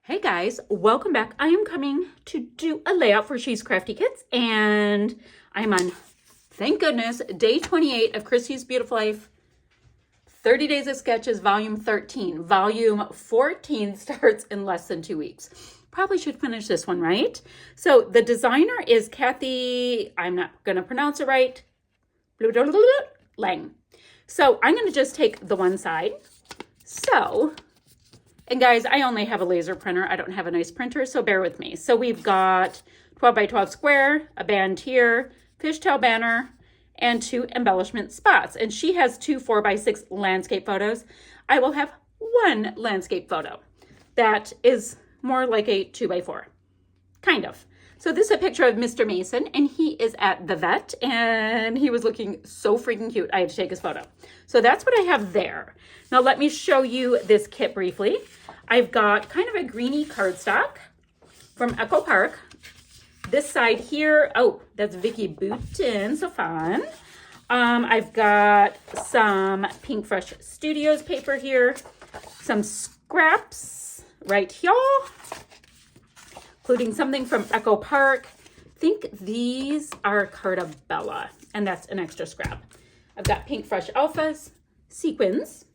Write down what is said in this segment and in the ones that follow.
Hey guys, welcome back. I am coming to do a layout for She's Crafty Kits, and I'm on, thank goodness, day 28 of Christy's Beautiful Life, 30 Days of Sketches, volume 13. Volume 14 starts in less than 2 weeks. Probably should finish this one, right? So the designer is Kathy, I'm not going to pronounce it right, Lang. So I'm going to just take the one side. And guys, I only have a laser printer. I don't have a nice printer, so bear with me. So we've got 12 by 12 square, a band here, fishtail banner, and 2 embellishment spots. And she has 2 4x6 landscape photos. I will have 1 landscape photo that is more like a 2x4, kind of. So this is a picture of Mr. Mason, and he is at the vet, and he was looking so freaking cute. I had to take his photo. So that's what I have there. Now let me show you this kit briefly. I've got kind of a greeny cardstock from Echo Park. This side here, oh, that's Vicky Booten, so fun. I've got some Pink Fresh Studios paper here, some scraps right here, including something from Echo Park. I think these are Cartabella, and that's an extra scrap. I've got Pink Fresh Alphas, sequins.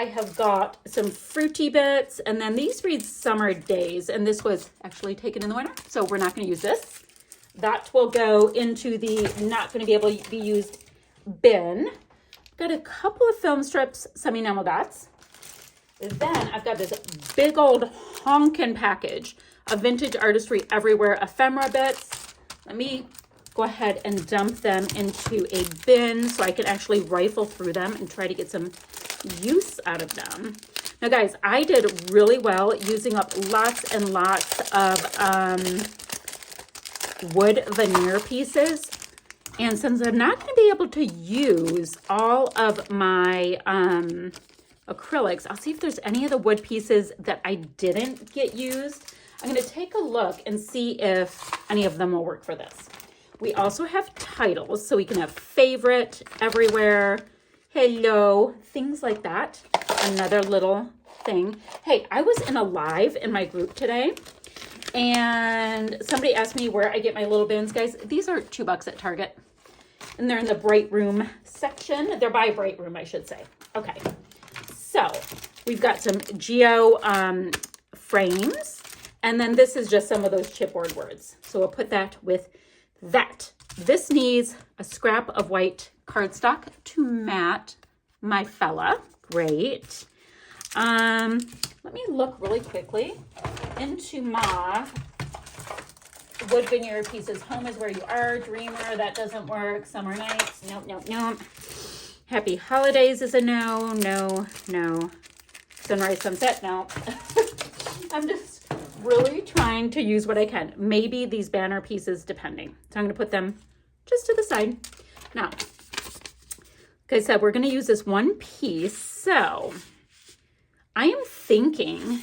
I have got some fruity bits, and then these read Summer Days, and this was actually taken in the winter, so we're not going to use this. That will go into the not going to be able to be used bin. Got a couple of film strips, some enamel dots. Then I've got this big old honkin' package of Vintage Artistry Everywhere ephemera bits. Let me go ahead and dump them into a bin so I can actually rifle through them and try to get some use out of them. Now guys, I did really well using up lots and lots of wood veneer pieces. And since I'm not going to be able to use all of my acrylics, I'll see if there's any of the wood pieces that I didn't get used. I'm going to take a look and see if any of them will work for this. We also have titles, so we can have favorite, everywhere, hello, things like that. Another little thing. Hey, I was in a live in my group today, and somebody asked me where I get my little bins. Guys, these are $2 at Target, and they're in the Bright Room section. They're by Bright Room, I should say. Okay, so we've got some Geo frames, and then this is just some of those chipboard words. So we'll put that with that. This needs a scrap of white cardstock to mat my fella. Great. Let me look really quickly into my wood veneer pieces. Home is where you are. Dreamer, that doesn't work. Summer nights, nope, nope, nope. Happy holidays is a no, no, no. Sunrise, sunset, no. I'm just really trying to use what I can. Maybe these banner pieces, depending. So I'm going to put them just to the side. Now, like I said, we're going to use this one piece. So I am thinking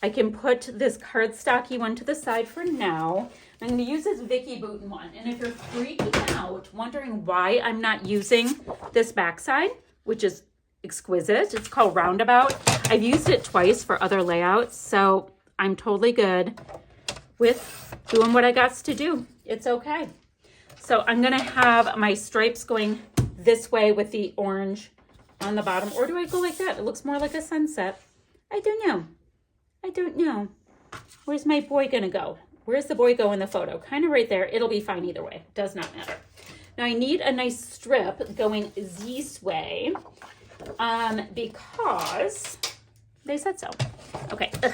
I can put this cardstocky one to the side for now. I'm going to use this Vicky Booten one. And if you're freaking out, wondering why I'm not using this backside, which is exquisite, it's called Roundabout. I've used it twice for other layouts, so I'm totally good with doing what I got to do. It's okay. So I'm going to have my stripes going this way with the orange on the bottom. Or do I go like that? It looks more like a sunset. I don't know. I don't know. Where's my boy going to go? Where's the boy go in the photo? Kind of right there. It'll be fine either way. Does not matter. Now I need a nice strip going this way because they said so. Okay. Ugh.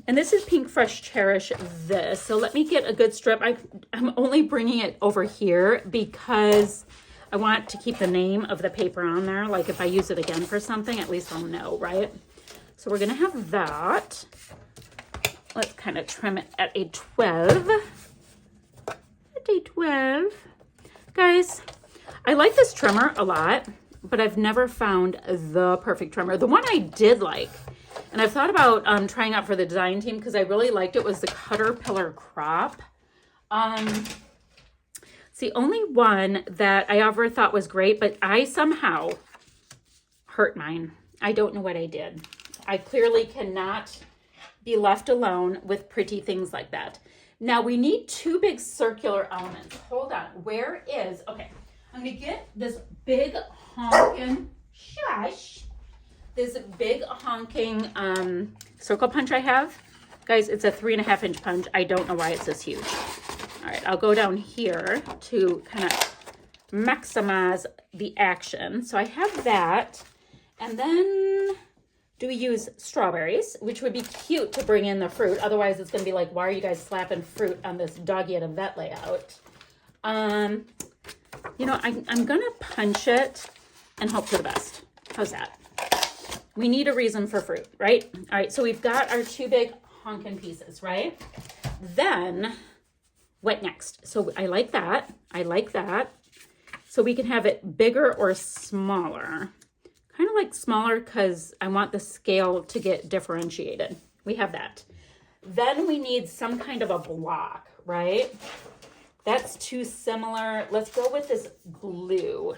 And this is Pink Fresh Cherish this. So let me get a good strip. I'm only bringing it over here because I want to keep the name of the paper on there. Like if I use it again for something, at least I'll know, right? So we're going to have that. Let's kind of trim it at a 12. At a 12. Guys, I like this trimmer a lot, but I've never found the perfect trimmer. The one I did like, and I've thought about trying out for the design team because I really liked it, was the Caterpillar Crop. It's the only one that I ever thought was great, but I somehow hurt mine. I don't know what I did. I clearly cannot be left alone with pretty things like that. Now we need two big circular elements. Hold on, where is, okay, I'm gonna get this big honking, shush, this big honking circle punch I have. Guys, it's a 3.5-inch punch. I don't know why it's this huge. All right, I'll go down here to kind of maximize the action. So I have that, and then do we use strawberries, which would be cute to bring in the fruit. Otherwise, it's going to be like, why are you guys slapping fruit on this doggy at a vet layout? You know, I'm going to punch it and hope for the best. How's that? We need a reason for fruit, right? All right, so we've got our two big honkin' pieces, right? Then, what next? So I like that. I like that. So we can have it bigger or smaller. Kind of like smaller because I want the scale to get differentiated. We have that. Then we need some kind of a block, right? That's too similar. Let's go with this blue.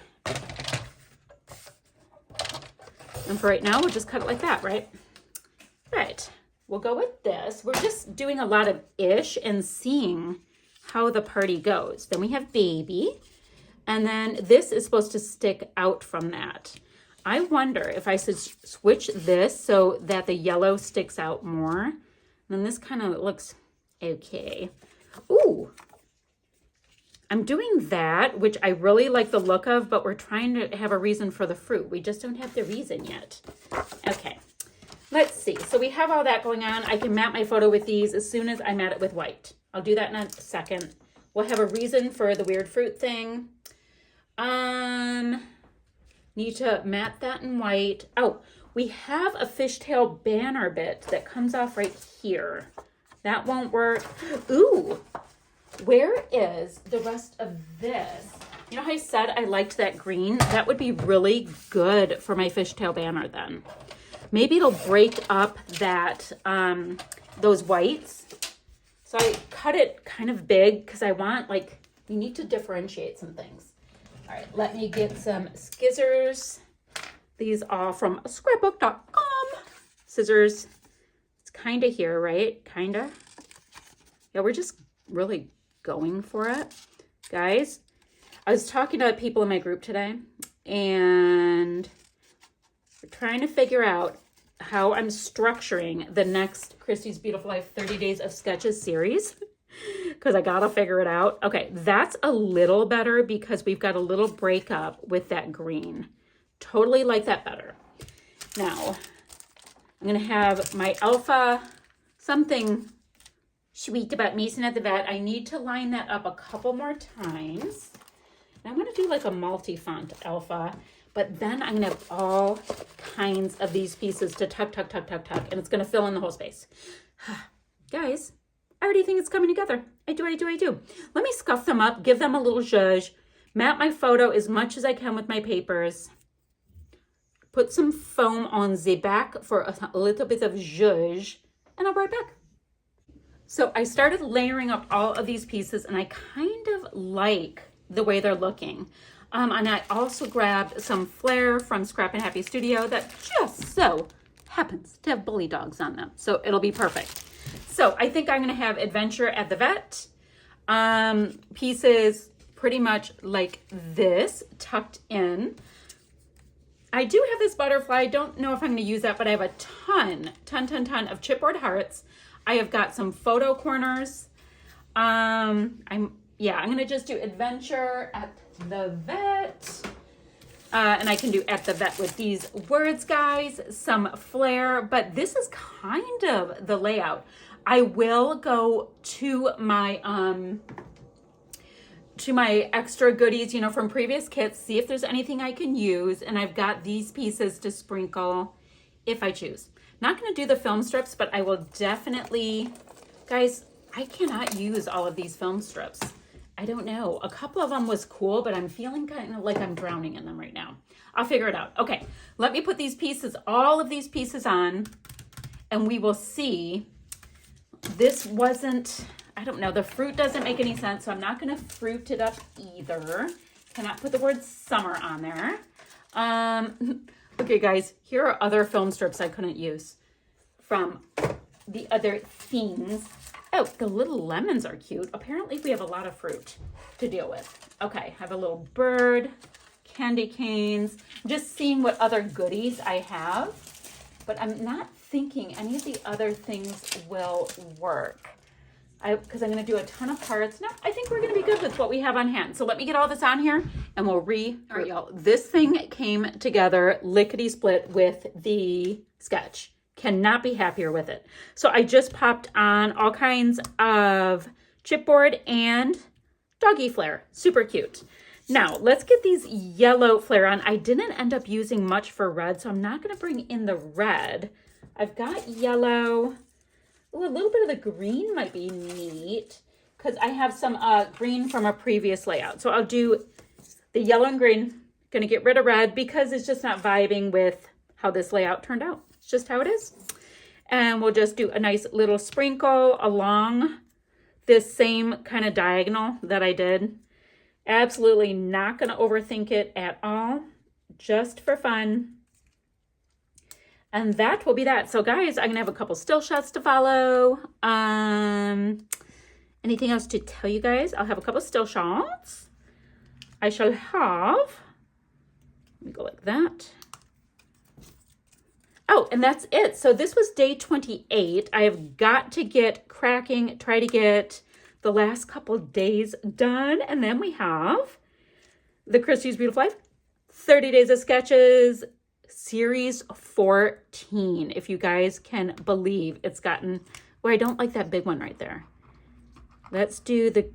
And for right now, we'll just cut it like that, right? Right. We'll go with this. We're just doing a lot of ish and seeing how the party goes. Then we have baby. And then this is supposed to stick out from that. I wonder if I should switch this so that the yellow sticks out more. And then this kind of looks okay. Ooh, I'm doing that, which I really like the look of, but we're trying to have a reason for the fruit. We just don't have the reason yet. Okay, let's see. So we have all that going on. I can map my photo with these as soon as I mat it with white. I'll do that in a second. We'll have a reason for the weird fruit thing. Need to mat that in white. Oh, we have a fishtail banner bit that comes off right here. That won't work. Ooh, where is the rest of this? You know how I said I liked that green? That would be really good for my fishtail banner then. Maybe it'll break up that, those whites. So I cut it kind of big because I want, like, you need to differentiate some things. All right, let me get some scissors. These are from scrapbook.com. Scissors. It's kind of here, right? Kind of. Yeah, we're just really going for it. Guys, I was talking to people in my group today, and we're trying to figure out how I'm structuring the next Christy's Beautiful Life 30 Days of Sketches series. Because I gotta figure it out. Okay, that's a little better because we've got a little breakup with that green. Totally like that better. Now, I'm gonna have my alpha something sweet about Mason at the vet. I need to line that up a couple more times. And I'm gonna do like a multi-font alpha, but then I'm gonna have all kinds of these pieces to tuck, tuck, tuck, tuck, tuck, and it's gonna fill in the whole space. Guys, I already think it's coming together. I do. Let me scuff them up, give them a little zhuzh, map my photo as much as I can with my papers, put some foam on the back for a little bit of zhuzh, and I'll be right back. So I started layering up all of these pieces, and I kind of like the way they're looking. And I also grabbed some Flair from Scrappin Happy Studio that just so happens to have bully dogs on them. So it'll be perfect. So I think I'm going to have Adventure at the Vet pieces pretty much like this tucked in. I do have this butterfly. I don't know if I'm going to use that, but I have a ton of chipboard hearts. I have got some photo corners. I'm going to just do Adventure at the Vet. And I can do at the vet with these words, guys, some Flair, but this is kind of the layout. I will go to my extra goodies, you know, from previous kits, see if there's anything I can use. And I've got these pieces to sprinkle if I choose. Not going to do the film strips, but I will definitely, guys, I cannot use all of these film strips. I don't know. A couple of them was cool, but I'm feeling kind of like I'm drowning in them right now. I'll figure it out. Okay, let me put these pieces, all of these pieces on, and we will see. This wasn't, I don't know, the fruit doesn't make any sense, so I'm not going to fruit it up either. Cannot put the word summer on there. Okay, guys, here are other film strips I couldn't use from the other things. Oh, the little lemons are cute. Apparently we have a lot of fruit to deal with. Okay, I have a little bird, candy canes, just seeing what other goodies I have. But I'm not thinking any of the other things will work. Because I'm going to do a ton of parts. No, I think we're going to be good with what we have on hand. So let me get all this on here and we'll all right, y'all. This thing came together lickety-split with the sketch. Cannot be happier with it. So I just popped on all kinds of chipboard and doggy Flair. Super cute. Now, let's get these yellow Flair on. I didn't end up using much for red, so I'm not going to bring in the red. I've got yellow. Ooh, a little bit of the green might be neat because I have some green from a previous layout. So I'll do the yellow and green. Going to get rid of red because it's just not vibing with how this layout turned out. It's just how it is. And we'll just do a nice little sprinkle along this same kind of diagonal that I did. Absolutely not going to overthink it at all. Just for fun. And that will be that. So guys, I'm going to have a couple still shots to follow. Anything else to tell you guys? I'll have a couple still shots. I shall have, let me go like that. Oh, and that's it. So this was day 28. I have got to get cracking, try to get the last couple days done. And then we have the Christy's Beautiful Life 30 Days of Sketches Series 14. If you guys can believe it's gotten, well, I don't like that big one right there. Let's do the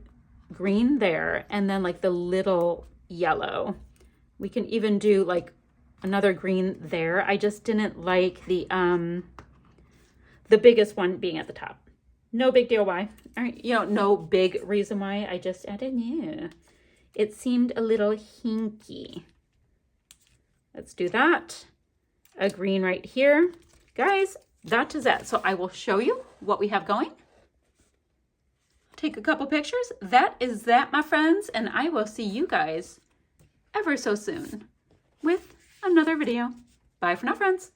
green there and then like the little yellow. We can even do like another green there. I just didn't like the biggest one being at the top. No big deal why. All right, you know, no big reason why. I just added, yeah. It seemed a little hinky. Let's do that. A green right here. Guys, that is that. So I will show you what we have going. Take a couple pictures. That is that, my friends. And I will see you guys ever so soon with another video. Bye for now, friends.